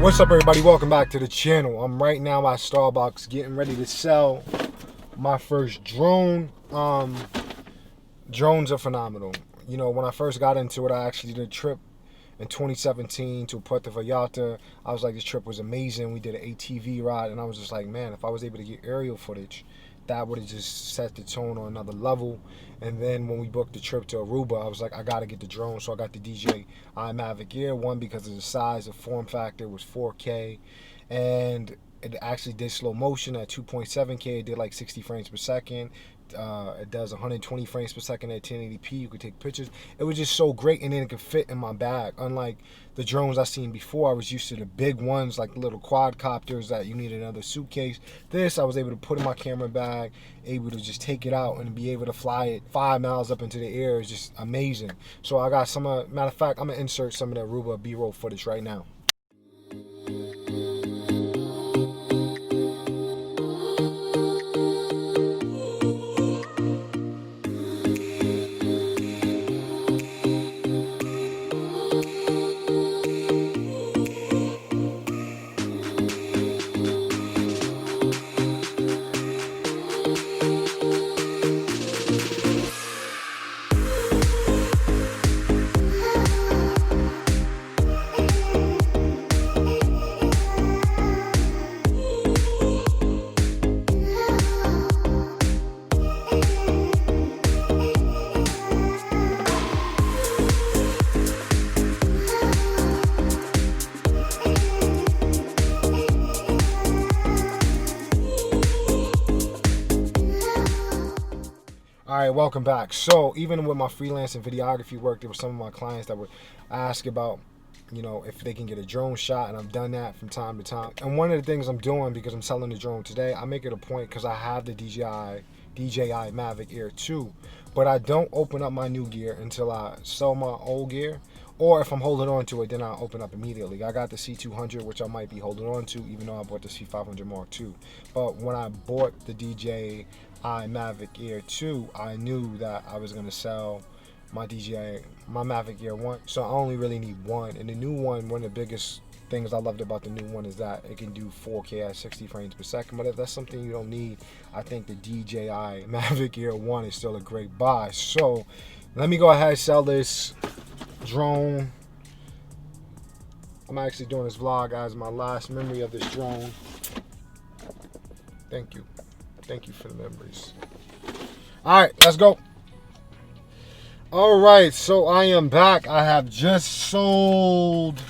What's up, everybody? Welcome back to the channel. I'm right now at Starbucks getting ready to sell my first drone. Drones are phenomenal. You know, when I first got into it, I actually did a trip in 2017 to Puerto Vallarta. I was like, this trip was amazing. We did an ATV ride, and I was just like, man, if I was able to get aerial footage, that would have just set the tone on another level. And then when we booked the trip to Aruba, I was like, I gotta get the drone. So I got the DJI Mavic Air. One, because of the size, the form factor was 4K, and it actually did slow motion at 2.7K. It did like 60 frames per second. It does 120 frames per second at 1080p. You could take pictures. It was just so great, and then it could fit in my bag. Unlike the drones I seen before, I was used to the big ones, like the little quadcopters that you need another suitcase. This, I was able to put in my camera bag, able to just take it out and be able to fly it 5 miles up into the air. Is just amazing. So I got some, matter of fact, I'm gonna insert some of that Aruba B-roll footage right now. All right, welcome back. So even with my freelance and videography work, there were some of my clients that would ask about, you know, if they can get a drone shot, and I've done that from time to time. And one of the things I'm doing, because I'm selling the drone today, I make it a point, because I have the DJI Mavic Air 2, but I don't open up my new gear until I sell my old gear, or if I'm holding on to it, then I'll open up immediately. I got the C200, which I might be holding on to, even though I bought the C500 Mark II. But when I bought the DJI Mavic Air 2, I knew that I was going to sell my Mavic Air 1, so I only really need one. And the new one of the biggest things I loved about the new one is that it can do 4K at 60 frames per second. But if that's something you don't need, I think the DJI Mavic Air 1 is still a great buy. So let me go ahead and sell this drone. I'm actually doing this vlog as my last memory of this drone. Thank you for the memories. All right, let's go. All right, so I am back. I have just sold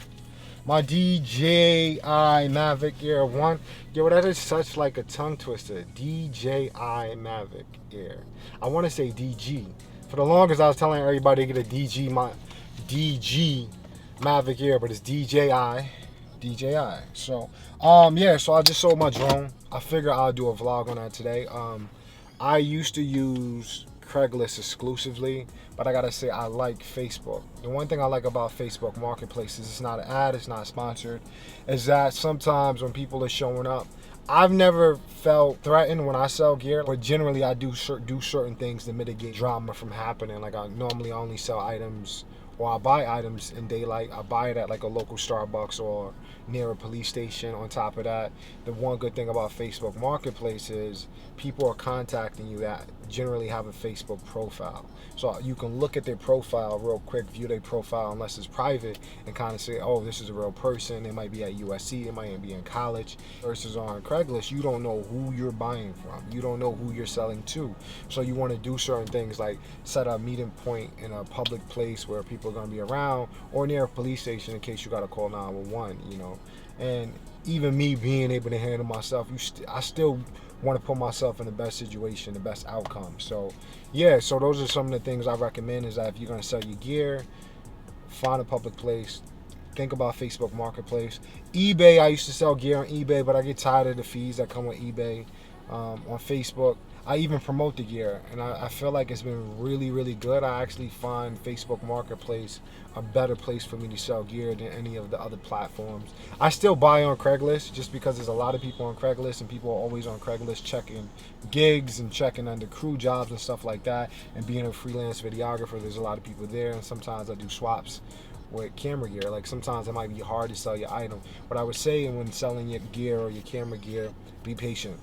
my DJI Mavic Air 1. Yo, that is such like a tongue twister. DJI Mavic Air. I want to say DG. For the longest, I was telling everybody to get a DG Mavic Air, but it's DJI. So, yeah, so I just sold my drone. I figure I'll do a vlog on that today. I used to use Craigslist exclusively, but I gotta say I like Facebook. The one thing I like about Facebook Marketplace is it's not an ad, it's not sponsored, is that sometimes when people are showing up, I've never felt threatened when I sell gear, but generally I do certain things to mitigate drama from happening. Like I normally only sell items, or I buy items in daylight. I buy it at like a local Starbucks or near a police station. On top of that, the one good thing about Facebook Marketplace is people are contacting you that generally have a Facebook profile. So you can look at their profile real quick, view their profile unless it's private, and kind of say, oh, this is a real person. They might be at USC, they might be in college. Versus on Craigslist, you don't know who you're buying from. You don't know who you're selling to. So you want to do certain things like set a meeting point in a public place where people are going to be around, or near a police station in case you got to call 911, you know. And even me being able to handle myself, I still want to put myself in the best situation, the best outcome. So yeah, so those are some of the things I recommend, is that if you're going to sell your gear, find a public place. Think about Facebook Marketplace. eBay, I used to sell gear on eBay, but I get tired of the fees that come with eBay. On Facebook, I even promote the gear, and I feel like it's been really, really good. I actually find Facebook Marketplace a better place for me to sell gear than any of the other platforms. I still buy on Craigslist just because there's a lot of people on Craigslist, and people are always on Craigslist checking gigs and checking under crew jobs and stuff like that. And being a freelance videographer, there's a lot of people there, and sometimes I do swaps with camera gear. Like sometimes it might be hard to sell your item. But I would say when selling your gear or your camera gear, be patient.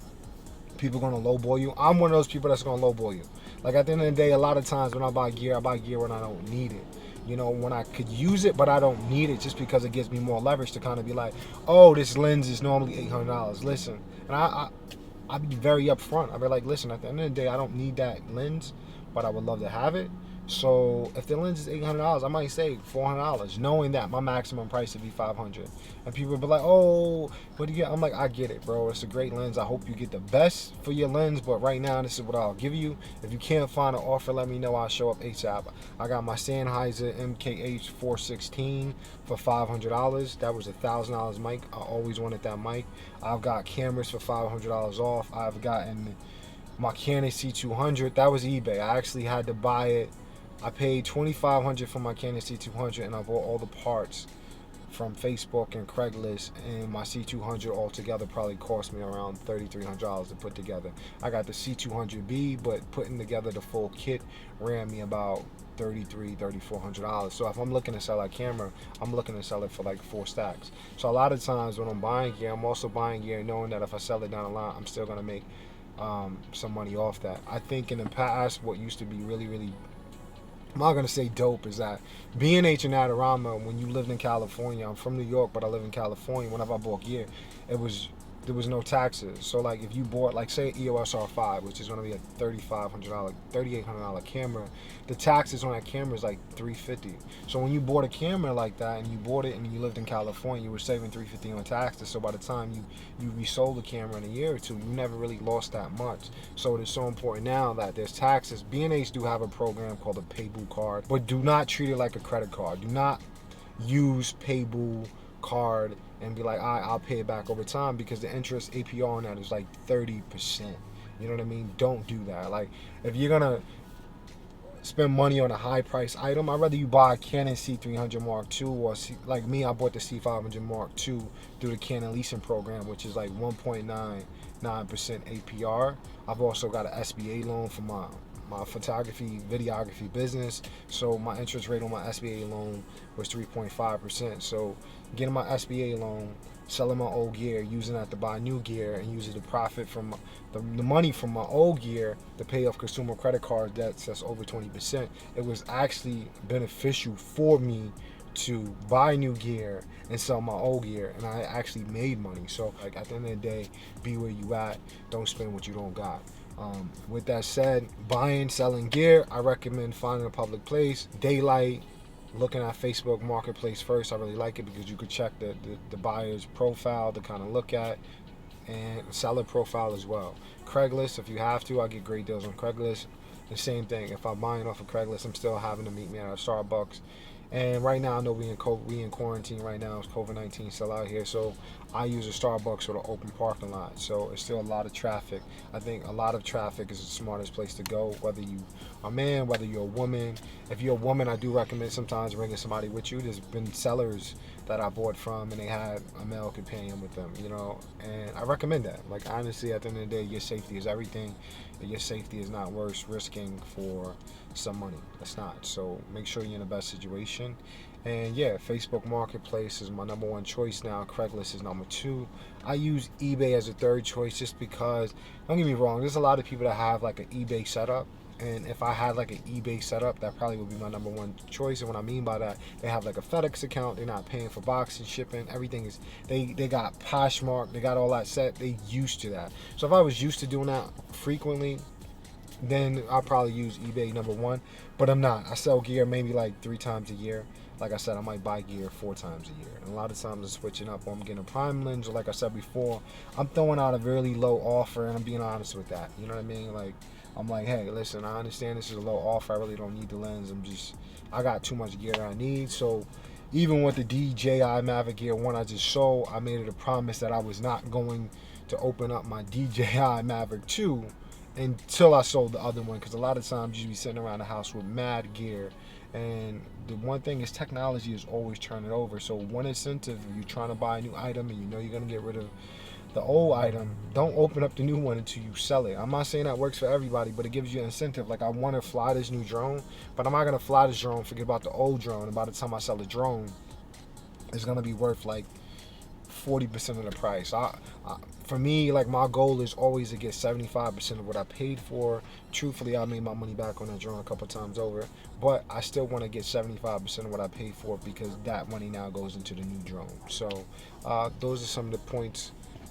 People gonna lowball you. I'm one of those people that's gonna lowball you. Like at the end of the day, a lot of times when I buy gear when I don't need it. You know, when I could use it, but I don't need it, just because it gives me more leverage to kind of be like, oh, this lens is normally $800. Listen, and I'd be very upfront. I'd be like, listen, at the end of the day, I don't need that lens, but I would love to have it. So if the lens is $800, I might say $400, knowing that my maximum price would be $500. And people would be like, "Oh, what do you get?" I'm like, "I get it, bro. It's a great lens. I hope you get the best for your lens, but right now, this is what I'll give you. If you can't find an offer, let me know. I'll show up ASAP." I got my Sennheiser MKH 416 for $500. That was $1,000 mic. I always wanted that mic. I've got cameras for $500 off. I've gotten my Canon C200. That was eBay. I actually had to buy it. I paid $2,500 for my Canon C200, and I bought all the parts from Facebook and Craigslist, and my C200 altogether probably cost me around $3,300 to put together. I got the C200B, but putting together the full kit ran me about $3,400. So if I'm looking to sell that camera, I'm looking to sell it for like 4 stacks. So a lot of times when I'm buying gear, I'm also buying gear knowing that if I sell it down the line, I'm still gonna make some money off that. I think in the past, what used to be really, I'm not gonna say dope, is that B&H and Adorama, when you lived in California, I'm from New York, but I live in California. Whenever I bought gear, there was no taxes. So like if you bought, like say EOS R5, which is gonna be a $3,800 camera, the taxes on that camera is like $350. So when you bought a camera like that and you bought it and you lived in California, you were saving $350 on taxes. So by the time you resold the camera in a year or two, you never really lost that much. So it is so important now that there's taxes. B&H do have a program called a Paybu card, but do not treat it like a credit card. Do not use Paybu card and be like, I'll pay it back over time, because the interest APR on that is like 30%. You know what I mean? Don't do that. Like if you're gonna spend money on a high price item, I'd rather you buy a Canon C300 Mark II, or like me, I bought the C500 Mark II through the Canon leasing program, which is like 1.99% APR. I've also got an SBA loan for my photography, videography business. So my interest rate on my SBA loan was 3.5%. So getting my SBA loan, selling my old gear, using that to buy new gear, and using the profit from the money from my old gear to pay off consumer credit card debts that's over 20%. It was actually beneficial for me to buy new gear and sell my old gear, and I actually made money. So like at the end of the day, be where you at. Don't spend what you don't got. With that said, buying, selling gear, I recommend finding a public place, daylight, looking at Facebook Marketplace first. I really like it because you could check the buyer's profile to kind of look at, and seller profile as well. Craigslist, if you have to, I get great deals on Craigslist. The same thing, if I'm buying off of Craigslist, I'm still having to meet me at a Starbucks. And right now, I know we in quarantine right now. It's COVID-19 still out here, so I use a Starbucks with an open parking lot. So it's still a lot of traffic. I think a lot of traffic is the smartest place to go, whether you are a man, whether you're a woman. If you're a woman, I do recommend sometimes bringing somebody with you. There's been sellers that I bought from, and they had a male companion with them, you know, and I recommend that. Like honestly, at the end of the day, your safety is everything, and your safety is not worth risking for some money. That's not. So make sure you're in the best situation. And yeah, Facebook Marketplace is my number one choice now. Craigslist is number 2. I use eBay as a third choice just because, don't get me wrong, there's a lot of people that have like an eBay setup. And if I had like an eBay setup, that probably would be my number one choice. And what I mean by that, they have like a FedEx account. They're not paying for boxing, shipping. Everything is, they got Poshmark. They got all that set. They used to that. So if I was used to doing that frequently, then I'll probably use eBay number 1. But I'm not. I sell gear maybe like 3 times a year. Like I said, I might buy gear 4 times a year. And a lot of times I'm switching up. I'm getting a prime lens, or like I said before, I'm throwing out a really low offer, and I'm being honest with that. You know what I mean? Like, I'm like, hey, listen, I understand this is a low offer. I really don't need the lens. I got too much gear that I need. So even with the DJI Mavic Gear 1 I just sold, I made it a promise that I was not going to open up my DJI Mavic 2 until I sold the other one, because a lot of times you be sitting around the house with mad gear, and the one thing is technology is always turning over. So one incentive, if you're trying to buy a new item and you know you're going to get rid of the old item, don't open up the new one until you sell it. I'm not saying that works for everybody, but it gives you an incentive. Like, I want to fly this new drone, but I'm not going to fly this drone, forget about the old drone, and by the time I sell the drone, it's going to be worth like 40% of the price. For me, like, my goal is always to get 75% of what I paid for. Truthfully, I made my money back on that drone a couple times over, but I still want to get 75% of what I paid for, because that money now goes into the new drone. So those are some of the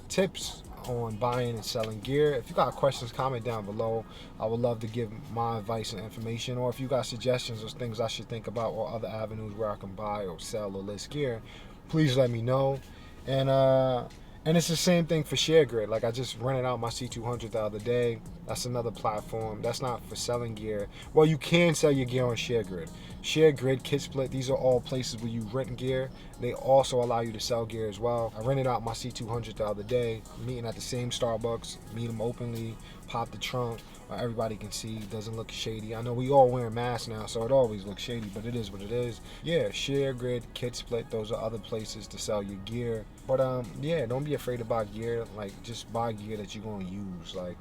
tips on buying and selling gear. If you got questions, comment down below. I would love to give my advice and information, or if you got suggestions or things I should think about, or other avenues where I can buy or sell or list gear, please let me know. And it's the same thing for ShareGrid. Like, I just rented out my C200 the other day. That's another platform. That's not for selling gear. Well, you can sell your gear on ShareGrid. ShareGrid, KitSplit, these are all places where you rent gear. They also allow you to sell gear as well. I rented out my C200 the other day, meeting at the same Starbucks, meet them openly, pop the trunk. Everybody can see, doesn't look shady. I know we all wearing masks now, so it always looks shady, but it is what it is. Yeah, ShareGrid, KitSplit, those are other places to sell your gear. But yeah, don't be afraid to buy gear. Like, just buy gear that you're gonna use. Like,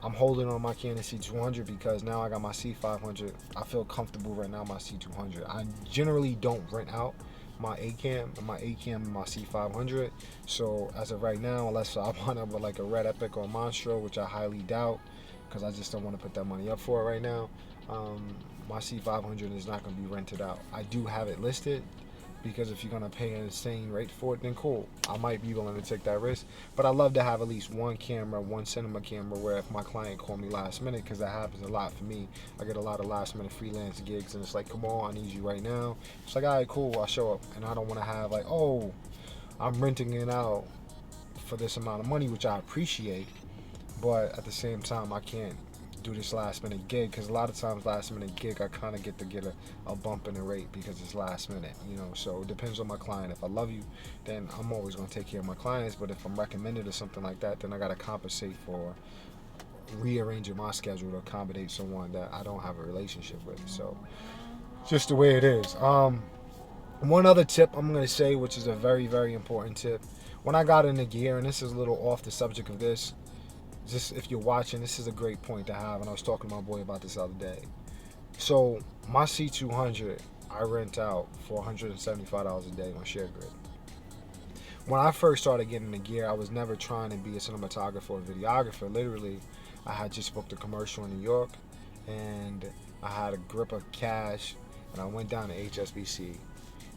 I'm holding on my Canon C200 because now I got my C500. I feel comfortable right now my C200. I generally don't rent out my A-cam and my C500. So as of right now, unless I want up with like a Red Epic or Monstro, which I highly doubt, because I just don't want to put that money up for it right now, my C500 is not going to be rented out. I do have it listed, because if you're going to pay an insane rate for it, then cool, I might be willing to take that risk. But I love to have at least one camera, one cinema camera, where if my client call me last minute, because that happens a lot for me, I get a lot of last minute freelance gigs, and it's like, come on, I need you right now. It's like, all right, cool, I'll show up. And I don't want to have like, oh, I'm renting it out for this amount of money, which I appreciate, but at the same time, I can't do this last minute gig, because a lot of times last minute gig, I kind of get a bump in the rate because it's last minute, you know. So it depends on my client. If I love you, then I'm always going to take care of my clients, but if I'm recommended or something like that, then I got to compensate for rearranging my schedule to accommodate someone that I don't have a relationship with. So just the way it is. One other tip I'm going to say, which is a very, very important tip. When I got into gear, and this is a little off the subject of this, just if you're watching, this is a great point to have, and I was talking to my boy about this the other day. So my C200, I rent out for $175 a day on ShareGrid. When I first started getting the gear, I was never trying to be a cinematographer or videographer. Literally, I had just booked a commercial in New York, and I had a grip of cash, and I went down to HSBC,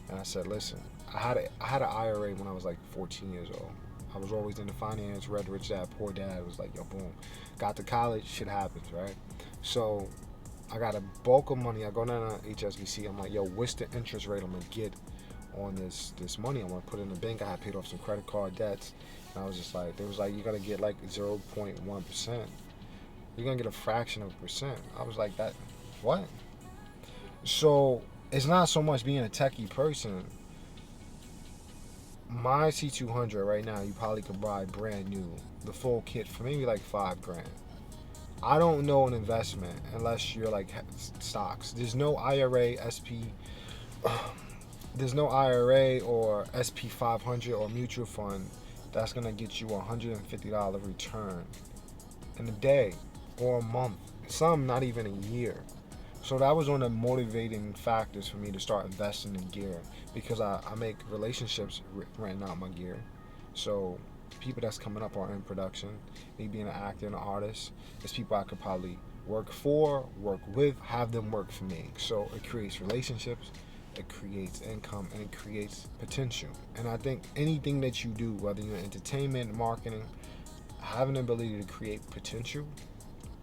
and I said, listen, I had an IRA when I was like 14 years old. I was always into finance, read Rich Dad, Poor Dad. It was like, yo, boom. Got to college, shit happens, right? So I got a bulk of money. I go down to HSBC. I'm like, yo, what's the interest rate I'm going to get on this money? I want to put it in the bank. I had paid off some credit card debts. And I was just like, they was like, you're going to get like 0.1%. You're going to get a fraction of a percent. I was like, that, what? So it's not so much being a techie person. My C200 right now, you probably could buy brand new, the full kit, for maybe like $5 grand. I don't know an investment unless you're like stocks. There's no IRA, there's no IRA or SP 500 or mutual fund that's gonna get you a $150 return in a day or a month. Some not even a year. So that was one of the motivating factors for me to start investing in gear, because I make relationships renting out my gear. So people that's coming up are in production, me being an actor and an artist, it's people I could probably work for, work with, have them work for me. So it creates relationships, it creates income, and it creates potential. And I think anything that you do, whether you're in entertainment, marketing, having the ability to create potential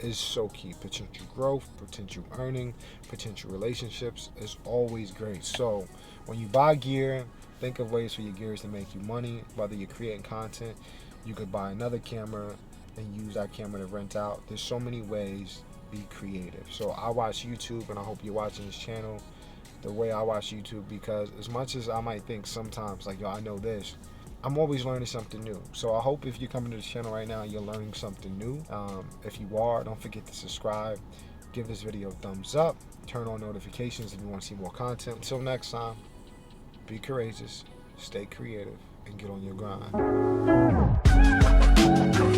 is so key. Potential growth, potential earning, potential relationships is always great. So when you buy gear, think of ways for your gears to make you money. Whether you're creating content, you could buy another camera and use that camera to rent out. There's so many ways. Be creative. So I watch YouTube, and I hope you're watching this channel the way I watch YouTube, because as much as I might think sometimes like, yo, I know this, I'm always learning something new. So I hope if you're coming to this channel right now, you're learning something new. If you are, don't forget to subscribe. Give this video a thumbs up. Turn on notifications if you want to see more content. Until next time, be courageous, stay creative, and get on your grind. Come